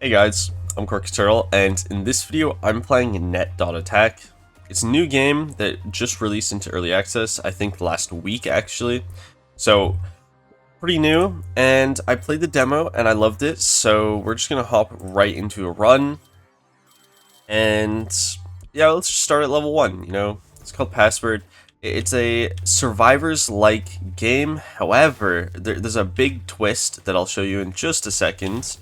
Hey guys, I'm Quirky Turtle, and in this video I'm playing Net.Attack. It's a new game that just released into early access, I think last week actually. So, pretty new, and I played the demo and I loved it, so we're just gonna hop right into a run. And yeah, let's just start at level 1, It's called Password. It's a survivors-like game, however, there's a big twist that I'll show you in just a second.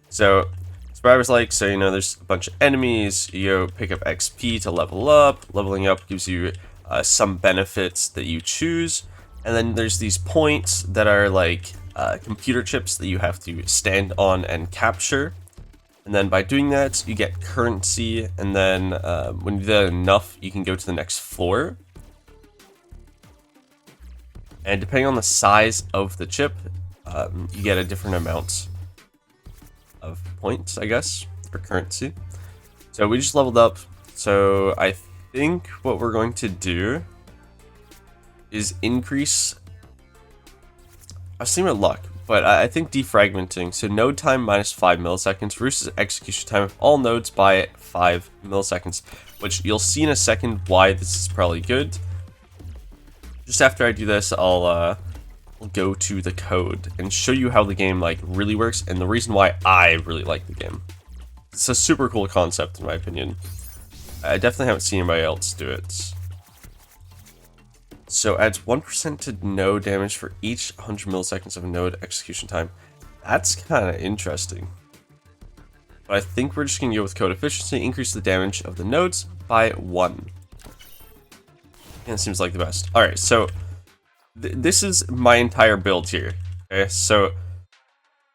So, survivors like, so there's a bunch of enemies, you pick up XP to level up, leveling up gives you some benefits that you choose, and then there's these points that are like computer chips that you have to stand on and capture, and then by doing that you get currency, and then when you do that enough you can go to the next floor, and depending on the size of the chip, you get a different amount of points, I guess, for currency. So we just leveled up. So I think what we're going to do is increase. I was thinking about luck, but I think defragmenting. So node time minus 5 milliseconds reduces execution time of all nodes by 5 milliseconds, which you'll see in a second why this is probably good. Just after I do this, I'll go to the code and show you how the game really works and the reason why I really like the game. It's a super cool concept in my opinion. I definitely haven't seen anybody else do it. So adds 1% to node damage for each 100 milliseconds of node execution time. That's kind of interesting. But I think we're just going to go with code efficiency, increase the damage of the nodes by 1. And it seems like the best. Alright, so this is my entire build here. Okay, so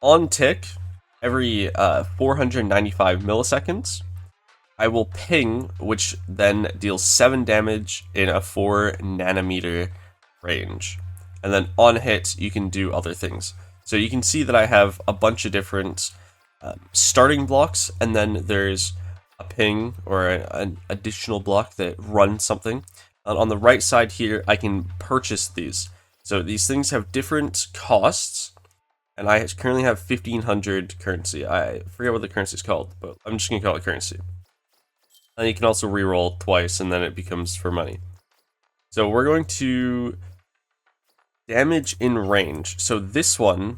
on tick, every 495 milliseconds, I will ping, which then deals 7 damage in a 4 nanometer range. And then on hit, you can do other things. So you can see that I have a bunch of different starting blocks, and then there's a ping or an additional block that runs something. On the right side here, I can purchase these. So these things have different costs, and I currently have 1500 currency. I forget what the currency is called, but I'm just going to call it currency. And you can also reroll twice, and then it becomes for money. So we're going to damage in range. So this one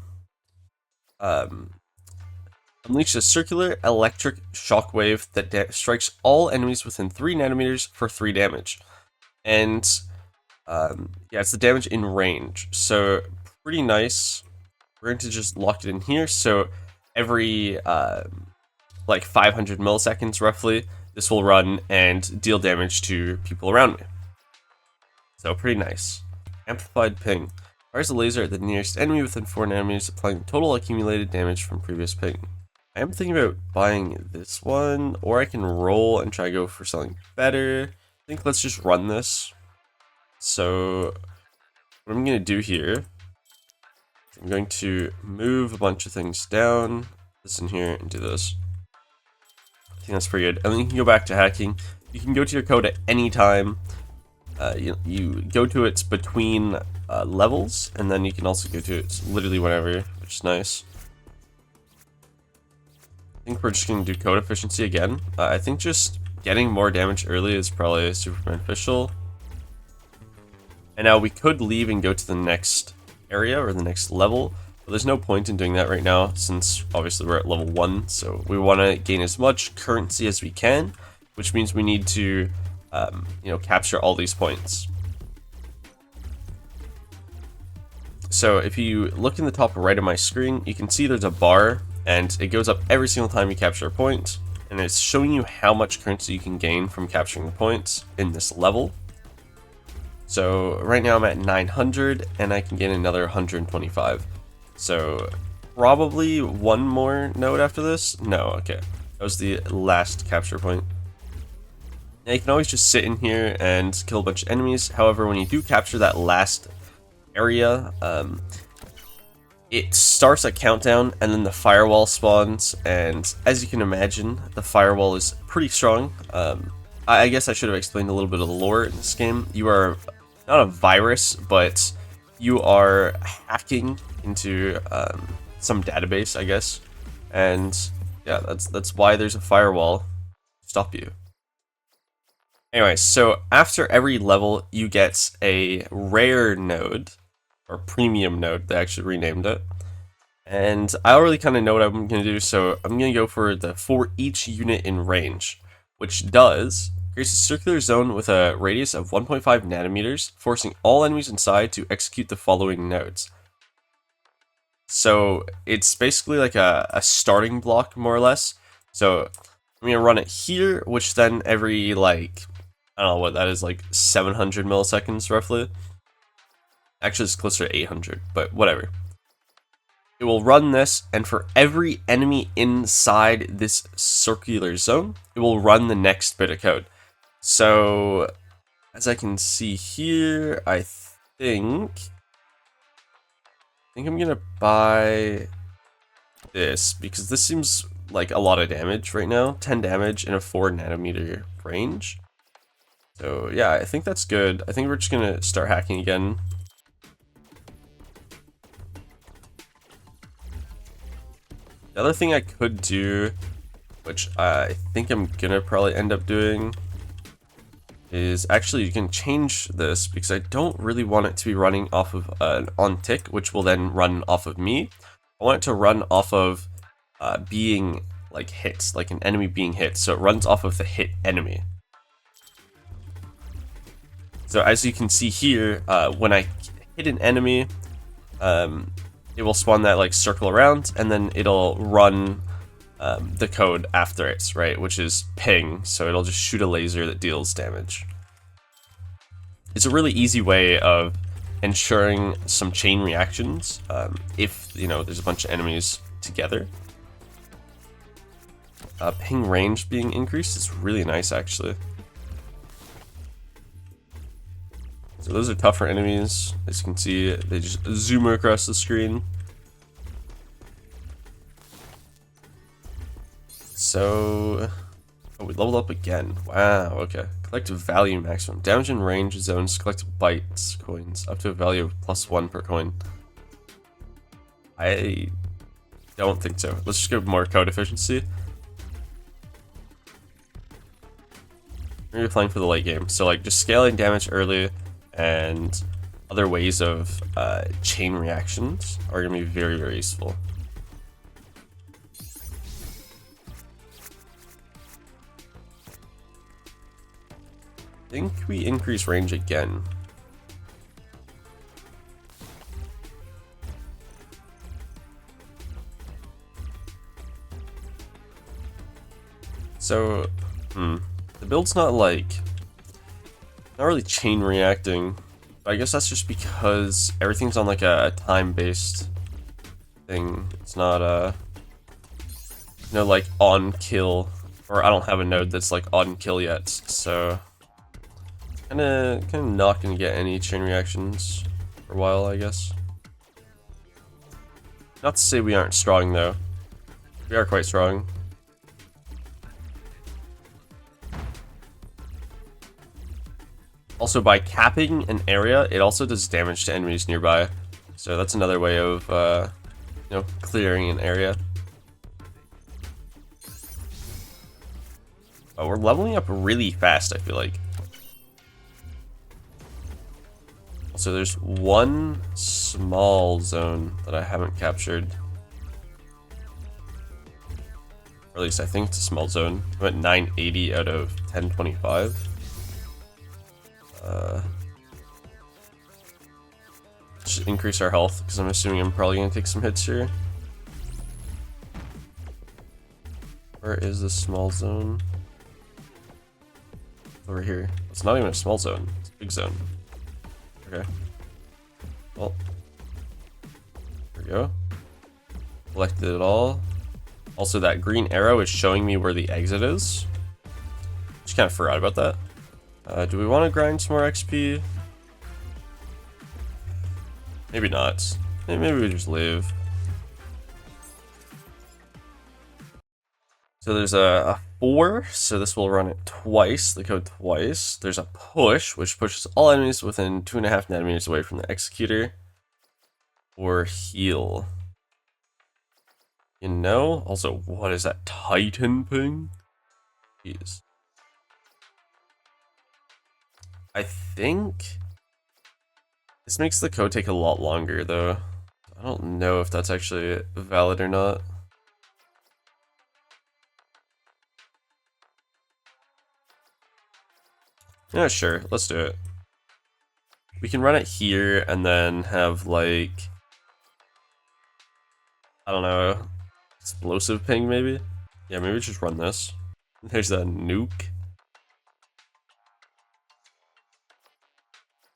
unleashes a circular electric shockwave that strikes all enemies within 3 nanometers for 3 damage. And yeah, it's the damage in range, so pretty nice. We're going to just lock it in here, so every 500 milliseconds roughly, this will run and deal damage to people around me. So pretty nice. Amplified ping. Fires a laser at the nearest enemy within 4 nanometers, applying total accumulated damage from previous ping. I am thinking about buying this one, or I can roll and try to go for something better. I think let's just run this. So what I'm going to do here, I'm going to move a bunch of things down, this in here, and do this. I think that's pretty good. And then you can go back to hacking. You can go to your code at any time. You go to it between levels, and then you can also go to it literally whenever, which is nice. I think we're just going to do code efficiency again. I think just getting more damage early is probably super beneficial. And now we could leave and go to the next area or the next level, but there's no point in doing that right now since obviously we're at level 1, so we want to gain as much currency as we can, which means we need to capture all these points. So if you look in the top right of my screen, you can see there's a bar, and it goes up every single time you capture a point. And it's showing you how much currency you can gain from capturing the points in this level. So right now I'm at 900, and I can gain another 125. So probably one more node after this? No, okay. That was the last capture point. Now you can always just sit in here and kill a bunch of enemies. However, when you do capture that last area, it starts a countdown, and then the firewall spawns, and as you can imagine, the firewall is pretty strong. I guess I should have explained a little bit of the lore in this game. You are not a virus, but you are hacking into some database, I guess, and Yeah, that's why there's a firewall to stop you. Anyway, so after every level, you get a rare node, or premium node, they actually renamed it. And I already kind of know what I'm going to do, so I'm going to go for the for each unit in range, which does creates a circular zone with a radius of 1.5 nanometers, forcing all enemies inside to execute the following nodes. So it's basically like a starting block, more or less. So I'm going to run it here, which then every, like, I don't know what that is, like 700 milliseconds roughly. Actually, it's closer to 800, but whatever. It will run this, and for every enemy inside this circular zone, it will run the next bit of code. So, as I can see here, I think I'm gonna buy this, because this seems like a lot of damage right now. 10 damage in a 4 nanometer range. So yeah, I think that's good. I think we're just gonna start hacking again. The other thing I could do, which I think I'm gonna probably end up doing, is actually you can change this, because I don't really want it to be running off of an on tick, which will then run off of me. I want it to run off of being like hit, like an enemy being hit, so it runs off of the hit enemy. So as you can see here, when I hit an enemy, it will spawn that like circle around, and then it'll run the code after it, right? Which is ping, so it'll just shoot a laser that deals damage. It's a really easy way of ensuring some chain reactions if, you know, there's a bunch of enemies together. Ping range being increased is really nice, actually. So those are tougher enemies. As you can see, they just zoom across the screen. So, oh, we leveled up again. Wow, okay. Collect value maximum. Damage in range zones, collect bytes, coins, up to a value of +1 per coin. I don't think so. Let's just go more code efficiency. We're playing for the late game. So like just scaling damage early and other ways of chain reactions are going to be very, very useful. I think we increase range again. So, the build's not really chain reacting. But I guess that's just because everything's on like a time-based thing. It's not like on kill, or I don't have a node that's like on kill yet, so kind of not gonna get any chain reactions for a while, I guess. Not to say we aren't strong though. We are quite strong. Also, by capping an area, it also does damage to enemies nearby. So that's another way of, clearing an area. Oh, we're leveling up really fast, I feel like. Also, there's one small zone that I haven't captured. Or at least I think it's a small zone. I'm at 980 out of 1025. Just increase our health, because I'm assuming I'm probably going to take some hits here. Where is this small zone? Over here. It's not even a small zone, it's a big zone. Okay. Well. There we go. Collected it all. Also, that green arrow is showing me where the exit is. Just kind of forgot about that. Do we want to grind some more XP? Maybe not. Maybe we just leave. So there's a 4, so this will run it twice, the code twice. There's a push, which pushes all enemies within 2.5 nanometers away from the executor. Or heal. You know? Also, what is that Titan ping? Jeez. I think this makes the code take a lot longer, though. I don't know if that's actually valid or not. Yeah, sure. Let's do it. We can run it here and then have, like, I don't know, explosive ping, maybe? Yeah, maybe just run this. There's a nuke.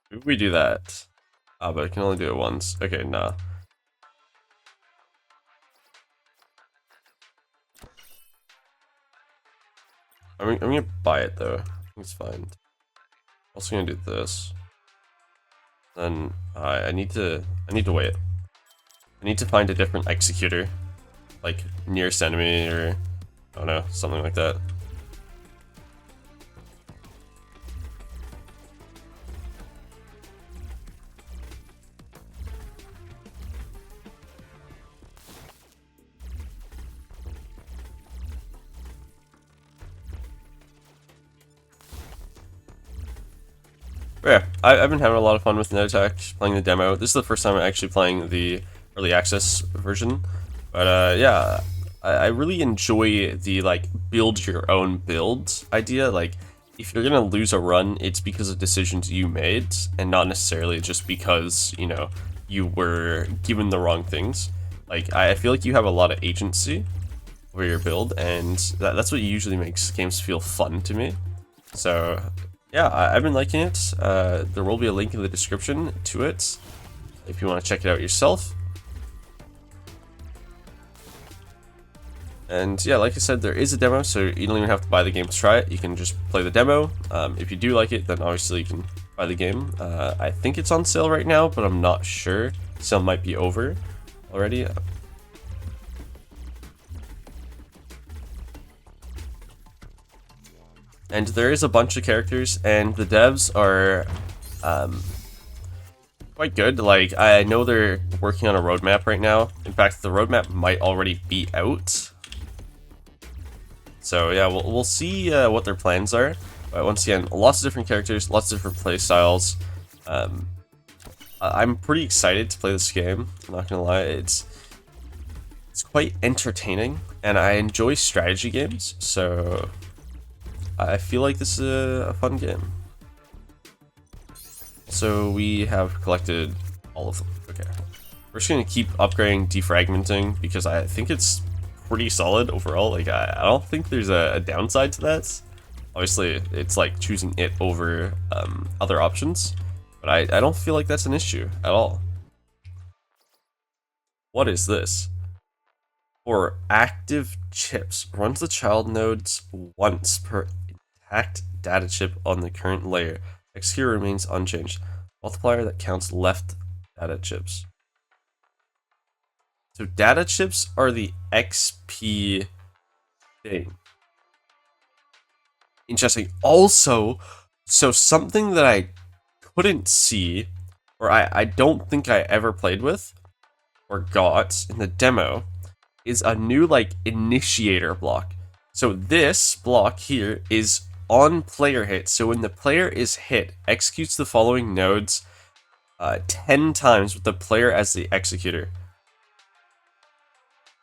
Maybe we do that. Ah, but I can only do it once. Okay, nah. I'm gonna buy it though. I think it's fine. Also gonna do this. Then I need to wait. I need to find a different executor, like nearest enemy or I don't know, something like that. But yeah, I've been having a lot of fun with Net.Attack, playing the demo. This is the first time I'm actually playing the early access version. But yeah, I really enjoy the like build your own build idea. Like if you're gonna lose a run, it's because of decisions you made and not necessarily just because, you know, you were given the wrong things. Like I feel like you have a lot of agency over your build, and that's what usually makes games feel fun to me. So yeah, I've been liking it. There will be a link in the description to it if you want to check it out yourself. And yeah, like I said, there is a demo, so you don't even have to buy the game to try it. You can just play the demo. If you do like it, then obviously you can buy the game. I think it's on sale right now, but I'm not sure. Sale might be over already. And there is a bunch of characters, and the devs are quite good. Like, I know they're working on a roadmap right now. In fact, the roadmap might already be out. So yeah, we'll see what their plans are. But once again, lots of different characters, lots of different play styles. I'm pretty excited to play this game. I'm not gonna lie, it's quite entertaining, and I enjoy strategy games. So I feel like this is a fun game. So we have collected all of them. Okay. We're just gonna keep upgrading defragmenting because I think it's pretty solid overall. Like I don't think there's a downside to that. Obviously, it's like choosing it over other options, but I don't feel like that's an issue at all. What is this? For active chips, runs the child nodes once per intact data chip on the current layer. Execute remains unchanged. Multiplier that counts left data chips. So data chips are the XP thing. Interesting. Also, so something that I couldn't see, or I don't think I ever played with, or got in the demo, is a new, like, initiator block. So this block here is on player hit. So when the player is hit, executes the following nodes 10 times with the player as the executor.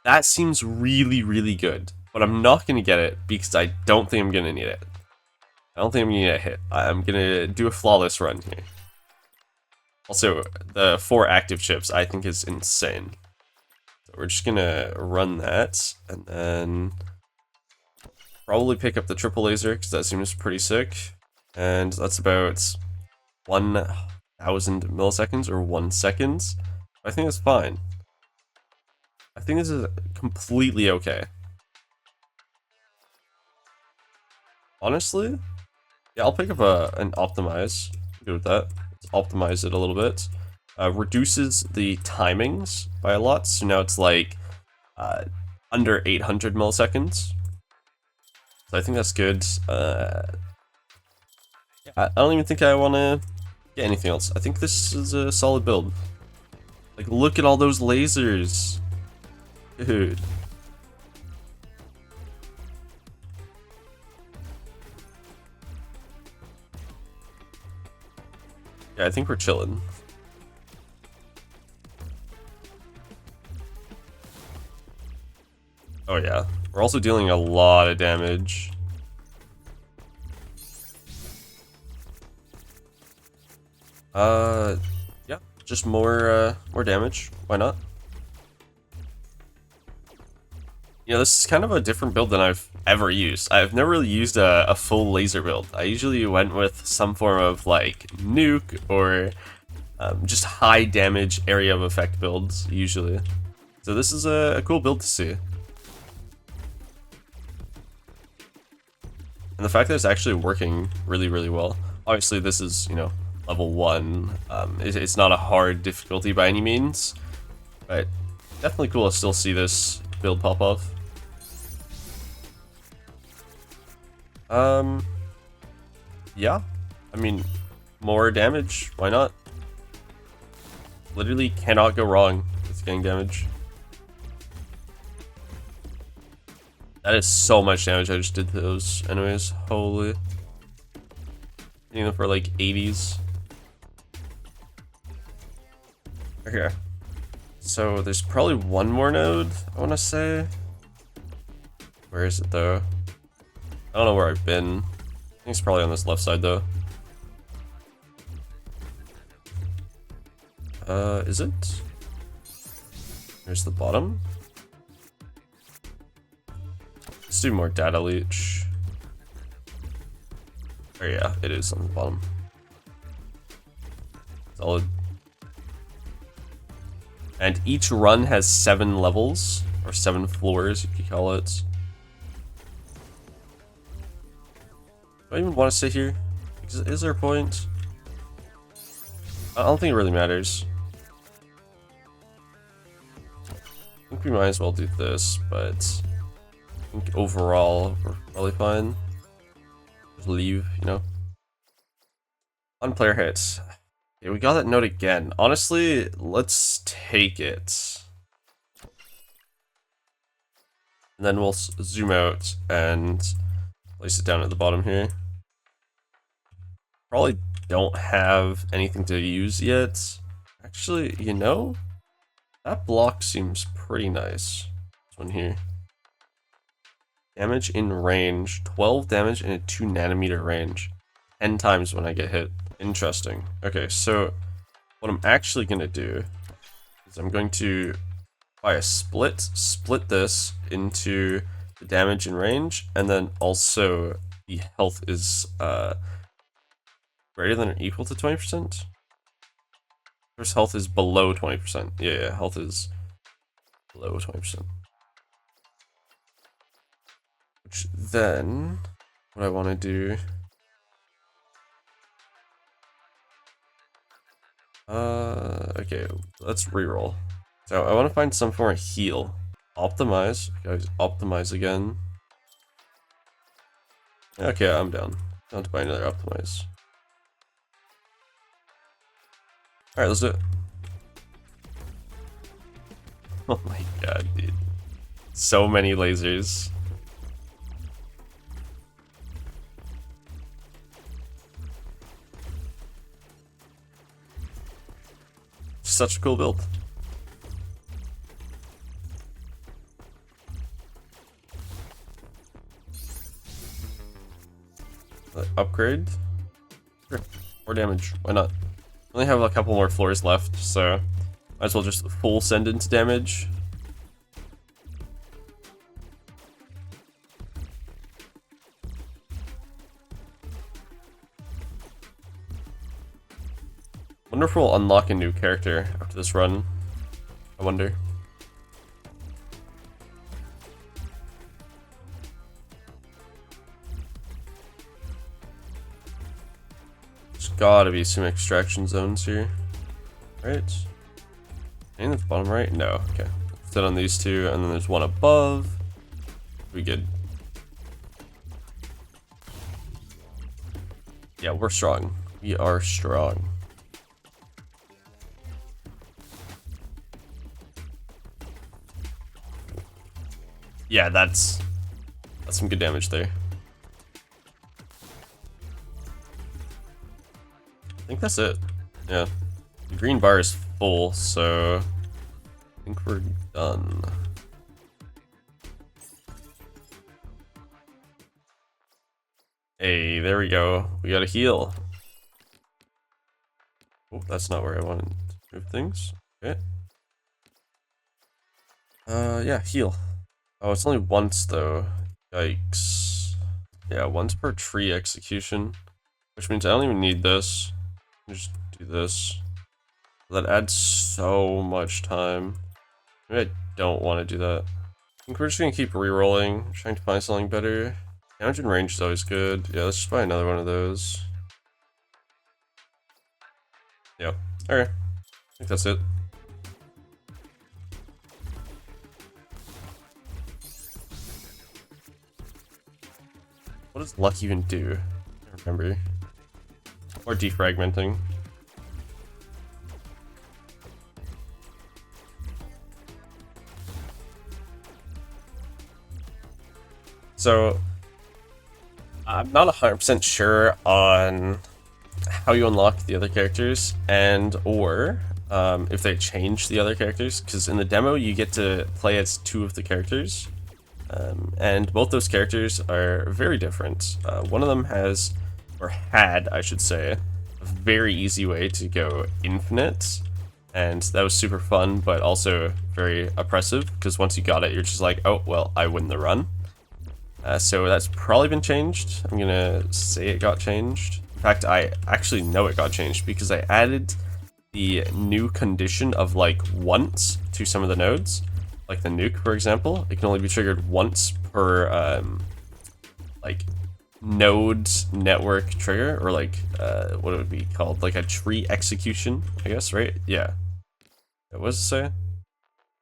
That seems really, really good. But I'm not going to get it because I don't think I'm going to need it. I don't think I'm going to get a hit. I'm going to do a flawless run here. Also, the 4 active chips I think is insane. So we're just going to run that and then probably pick up the triple laser because that seems pretty sick. And that's about 1,000 milliseconds or 1 second. I think that's fine. I think this is completely okay. Honestly, yeah, I'll pick up an optimize. Good with that. Let's optimize it a little bit. Reduces the timings by a lot, so now it's like under 800 milliseconds. So I think that's good. Yeah, I don't even think I want to get anything else. I think this is a solid build. Like, look at all those lasers. Dude. Yeah, I think we're chilling. Oh yeah, we're also dealing a lot of damage. Yeah, just more damage. Why not? You know, this is kind of a different build than I've ever used. I've never really used a full laser build. I usually went with some form of like nuke or just high damage area of effect builds usually. So this is a cool build to see. And the fact that it's actually working really, really well. Obviously this is, you know, level 1. It's not a hard difficulty by any means, but definitely cool to still see this build pop off. Yeah, I mean, more damage, why not? Literally cannot go wrong with getting damage. That is so much damage I just did to those anyways, holy. Hitting them for like 80s. Okay. So there's probably one more node, I want to say. Where is it though? I don't know where I've been. I think it's probably on this left side though. Is it? There's the bottom. Let's do more data leech. Oh yeah, it is on the bottom. Solid. And each run has 7 levels, or 7 floors, you could call it. Do I even want to sit here? Is there a point? I don't think it really matters. I think we might as well do this, but I think overall we're probably fine. Just leave, you know. On player hits. Yeah, we got that note again. Honestly, let's take it. And then we'll zoom out and place it down at the bottom here. Probably don't have anything to use yet. Actually, you know, that block seems pretty nice. This one here. Damage in range. 12 damage in a 2 nanometer range. 10 times when I get hit. Interesting. Okay, so what I'm actually going to do is I'm going to buy a split this into the damage in range, and then also the health is greater than or equal to 20%? First health is below 20%. Yeah, health is below 20%. Which then, what I want to do... okay, let's reroll. So I want to find some form of heal. Optimize. Guys, optimize again. Okay, I'm down. Down to buy another optimize. Alright, let's do it. Oh my god, dude. So many lasers. Such a cool build. Upgrade. Sure. More damage. Why not? I only have a couple more floors left, so might as well just full send into damage. Wonder if we'll unlock a new character after this run. I wonder. There's gotta be some extraction zones here. Right? Anything at the bottom right? No. Okay. Set on these two, and then there's one above. We good. Yeah, we're strong. We are strong. Yeah, that's some good damage there. I think that's it. Yeah. The green bar is full, so I think we're done. Hey, there we go. We got a heal. Oh, that's not where I wanted to move things. Okay. Yeah, heal. Oh, it's only once though. Yikes. Yeah, once per tree execution. Which means I don't even need this. Just do this. That adds so much time. Maybe I don't want to do that. I think we're just gonna keep re-rolling, trying to find something better. Damage and range is always good. Yeah, let's just buy another one of those. Yeah. Okay. I think that's it. What does luck even do? I don't remember. Or defragmenting. So, I'm not 100% sure on how you unlock the other characters and or if they change the other characters, because in the demo you get to play as two of the characters, and both those characters are very different. One of them has, or had I should say, a very easy way to go infinite, and that was super fun but also very oppressive, because once you got it you're just like, oh well, I win the run. So that's probably been changed. I'm gonna say it got changed. In fact, I actually know it got changed because I added the new condition of like once to some of the nodes. Like the nuke, for example, it can only be triggered once per like node network trigger, or like what it would be called, like a tree execution, I guess, right? Yeah. What does it say?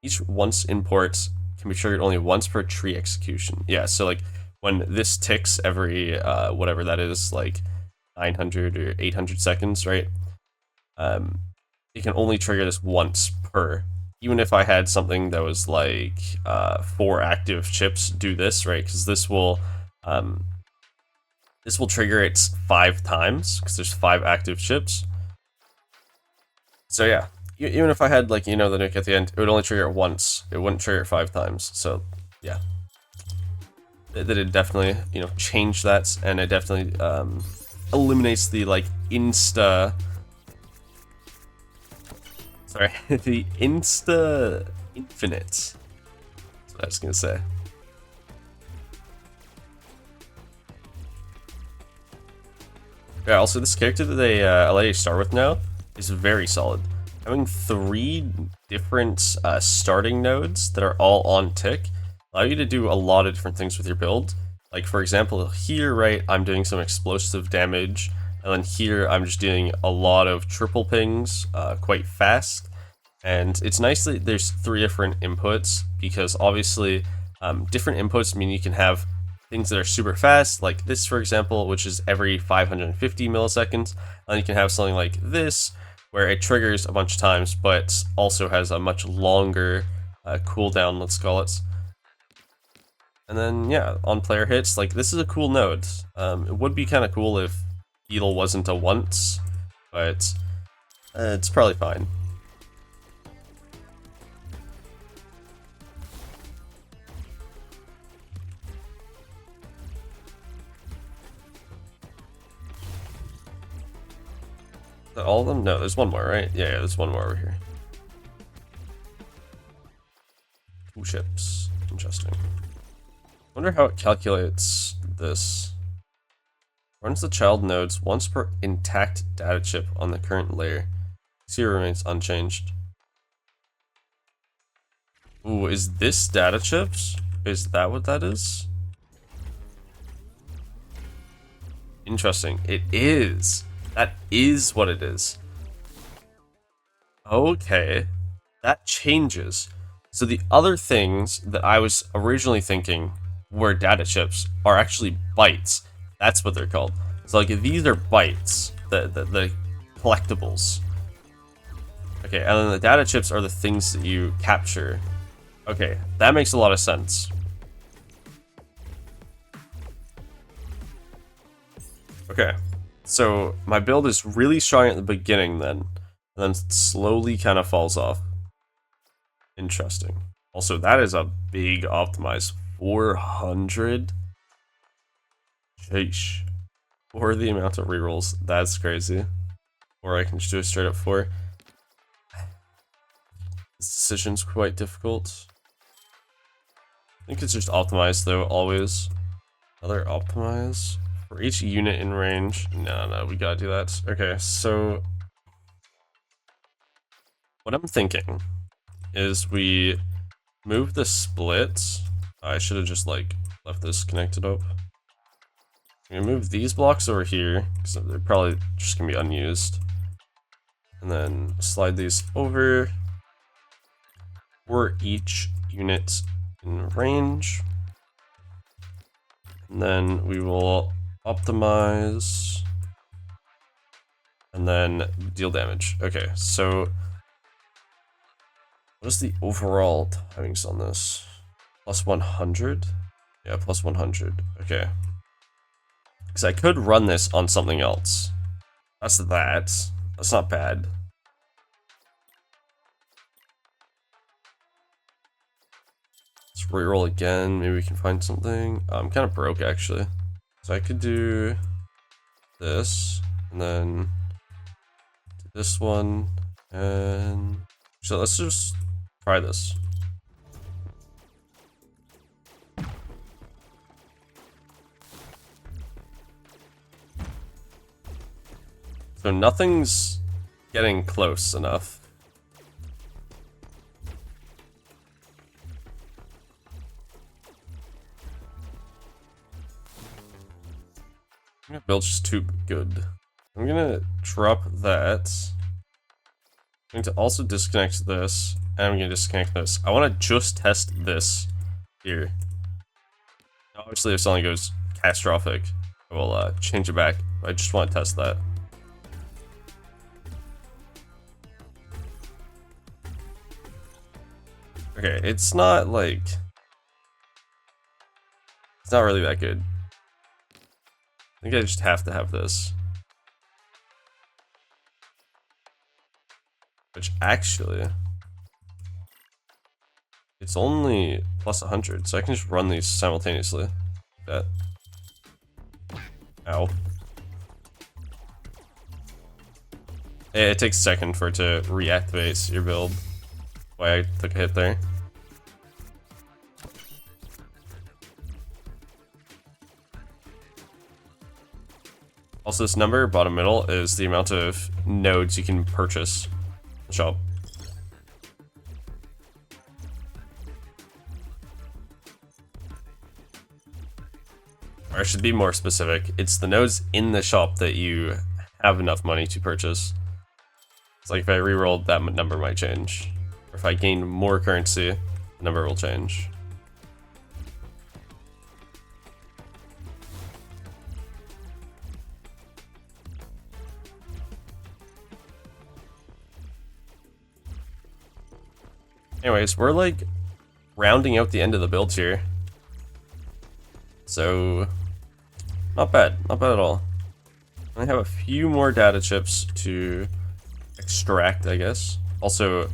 Each once import can be triggered only once per tree execution. Yeah, so like when this ticks every whatever that is, like 900 or 800 seconds, right? It can only trigger this once per. Even if I had something that was like 4 active chips do this, right? Because this will trigger it 5 times because there's 5 active chips. So yeah, even if I had, like, you know, the nuke at the end, it would only trigger it once. It wouldn't trigger it 5 times. So yeah, it did definitely, you know, change that, and it definitely eliminates the like insta. Sorry, the insta infinite. That's what I was gonna say. Yeah, also this character that they let you start with now is very solid. Having 3 different starting nodes that are all on tick allow you to do a lot of different things with your build. Like for example, here, right, I'm doing some explosive damage, and then here I'm just doing a lot of triple pings quite fast. And it's nice that there's 3 different inputs, because obviously different inputs mean you can have things that are super fast, like this for example, which is every 550 milliseconds, and you can have something like this, where it triggers a bunch of times, but also has a much longer cooldown, let's call it. And then, yeah, on player hits, like, this is a cool node. It would be kind of cool if heal wasn't a once, but it's probably fine. Is that all of them? No, there's one more, right? Yeah, there's one more over here. 2 ships. Interesting. Wonder how it calculates this. Runs the child nodes once per intact data chip on the current layer. Zero remains unchanged. Ooh, is this data chips? Is that what that is? Interesting. It is. That is what it is. Okay. That changes. So the other things that I was originally thinking were data chips are actually bytes. That's what they're called. So like these are bytes, the collectibles. Okay, and then the data chips are the things that you capture. Okay, that makes a lot of sense. Okay, so my build is really strong at the beginning then. and then slowly kind of falls off. Interesting. Also, that is a big optimize. 400? Sheesh. For the amount of rerolls, that's crazy. Or I can just do a straight up 4. This decision's quite difficult. I think it's just optimized though, always. Another optimize. For each unit in range. No, we gotta do that. Okay, so what I'm thinking is we move the split. I should have just like left this connected up. We move these blocks over here because they're probably just gonna be unused, and then slide these over for each unit in range, and then we will optimize and then deal damage. Okay, so what is the overall timings on this? Plus 100? Yeah, plus 100. Okay. Because I could run this on something else. That's that. That's not bad. Let's reroll again. Maybe we can find something. I'm kind of broke, actually. So I could do this, and then do this one, and so let's just try this. So nothing's getting close enough. I'm gonna build just too good. I'm gonna drop that. I'm going to also disconnect this, and I'm gonna disconnect this. I want to just test this here. Obviously, if something goes catastrophic, I will change it back. I just want to test that. Okay, it's not like... It's not really that good. I think I just have to have this. Which actually... It's only plus 100, so I can just run these simultaneously. Like that. Ow. It takes a second for it to reactivate your build. Why I took a hit there. Also, this number, bottom middle, is the amount of nodes you can purchase in the shop. Or I should be more specific, it's the nodes in the shop that you have enough money to purchase. It's like if I rerolled, that number might change. Or if I gain more currency, the number will change. Anyways, we're like rounding out the end of the build here. So, not bad at all. I have a few more data chips to extract, I guess. Also,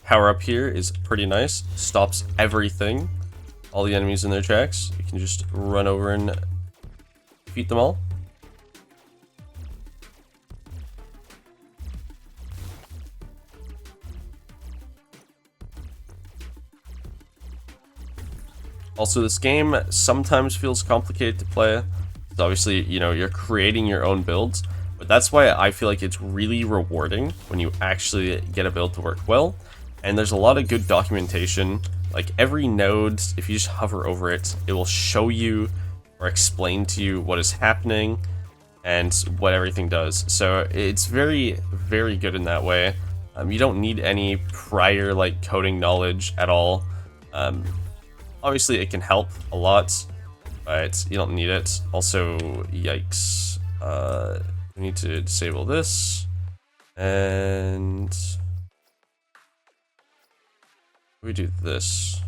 power up here is pretty nice. Stops everything. All the enemies in their tracks. You can just run over and defeat them all. Also, this game sometimes feels complicated to play. It's obviously, you know, you're creating your own builds, but that's why I feel like it's really rewarding when you actually get a build to work well. And there's a lot of good documentation. Like every node, if you just hover over it, it will show you or explain to you what is happening and what everything does. So it's very, very good in that way. You don't need any prior like coding knowledge at all. Obviously, it can help a lot, but you don't need it. Also, yikes. We need to disable this. And we do this. Is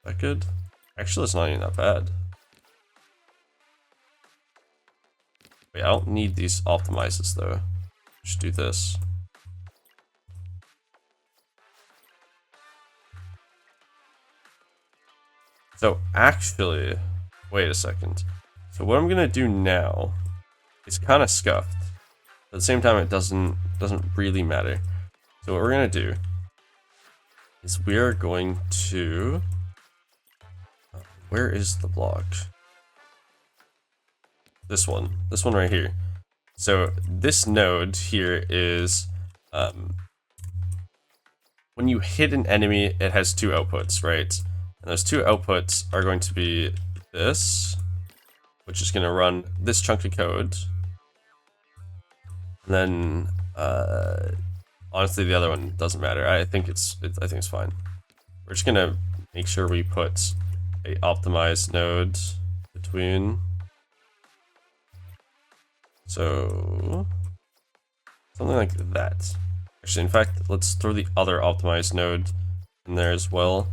that good? Actually, it's not even that bad. Wait, I don't need these optimizes, though. Just do this. So actually, wait a second. So what I'm gonna do now is kind of scuffed. At the same time, it doesn't really matter. So what we're gonna do is we are going to. Where is the block? This one right here. So this node here is when you hit an enemy, it has two outputs, right? And those two outputs are going to be this, which is going to run this chunk of code. And then, honestly, the other one doesn't matter. I think it's fine. We're just going to make sure we put a optimized node between. So something like that. Actually, in fact, let's throw the other optimized node in there as well.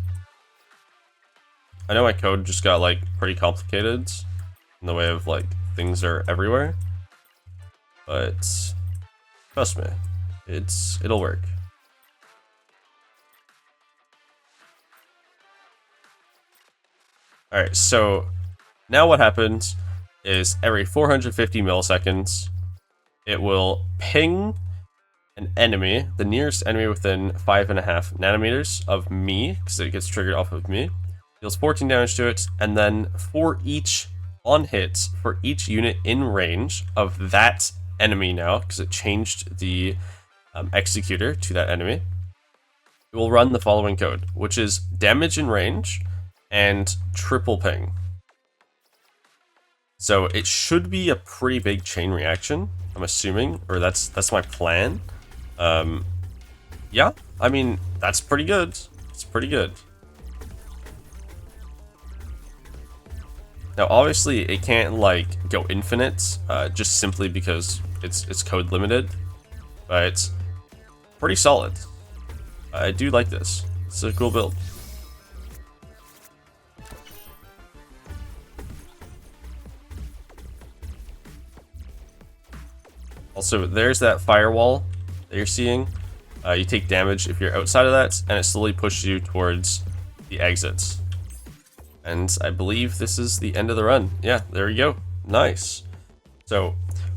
I know my code just got like pretty complicated in the way of like things are everywhere, but trust me, it'll work. All right, so now what happens is every 450 milliseconds, it will ping an enemy, the nearest enemy within 5.5 nanometers of me, because it gets triggered off of me. Deals 14 damage to it, and then for each on hits, for each unit in range of that enemy now, because it changed the executor to that enemy, it will run the following code, which is damage in range and triple ping. So it should be a pretty big chain reaction, I'm assuming, or that's my plan. Yeah, I mean, that's pretty good. It's pretty good. Now, obviously, it can't like go infinite, just simply because it's code limited, but it's pretty solid. I do like this. It's a cool build. Also, there's that firewall that you're seeing. You take damage if you're outside of that, and it slowly pushes you towards the exits. And I believe this is the end of the run. Yeah, there we go. Nice. So,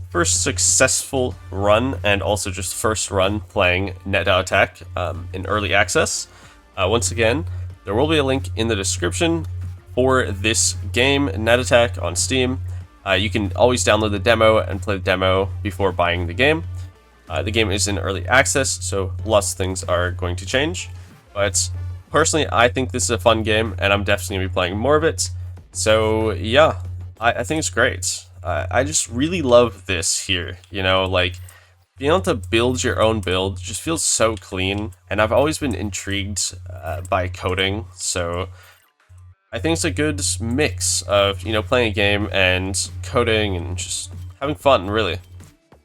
first successful run, and also just first run playing Net.Attack in early access. Once again, there will be a link in the description for this game, Net.Attack, on Steam. You can always download the demo and play the demo before buying the game. The game is in early access, so lots of things are going to change. But personally, I think this is a fun game, and I'm definitely going to be playing more of it. So yeah, I think it's great. I just really love this here, you know, like being able to build your own build just feels so clean, and I've always been intrigued by coding, so I think it's a good mix of, you know, playing a game and coding and just having fun, really.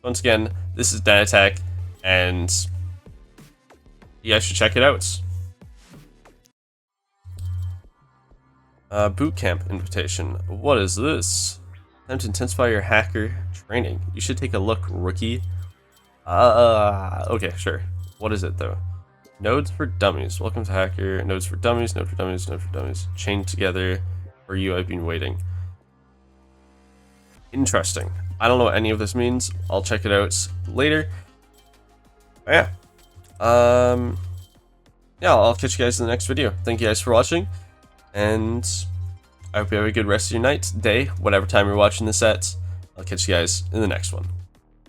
Once again, this is Net.Attack, and you guys should check it out. Bootcamp invitation. What is this? Time to intensify your hacker training. You should take a look, rookie. Okay, sure. What is it, though? Nodes for dummies. Welcome to hacker. Nodes for dummies, node for dummies, node for dummies. Chained together. For you, I've been waiting. Interesting. I don't know what any of this means. I'll check it out later. But yeah. Yeah, I'll catch you guys in the next video. Thank you guys for watching. And I hope you have a good rest of your night, day, whatever time you're watching this at. I'll catch you guys in the next one.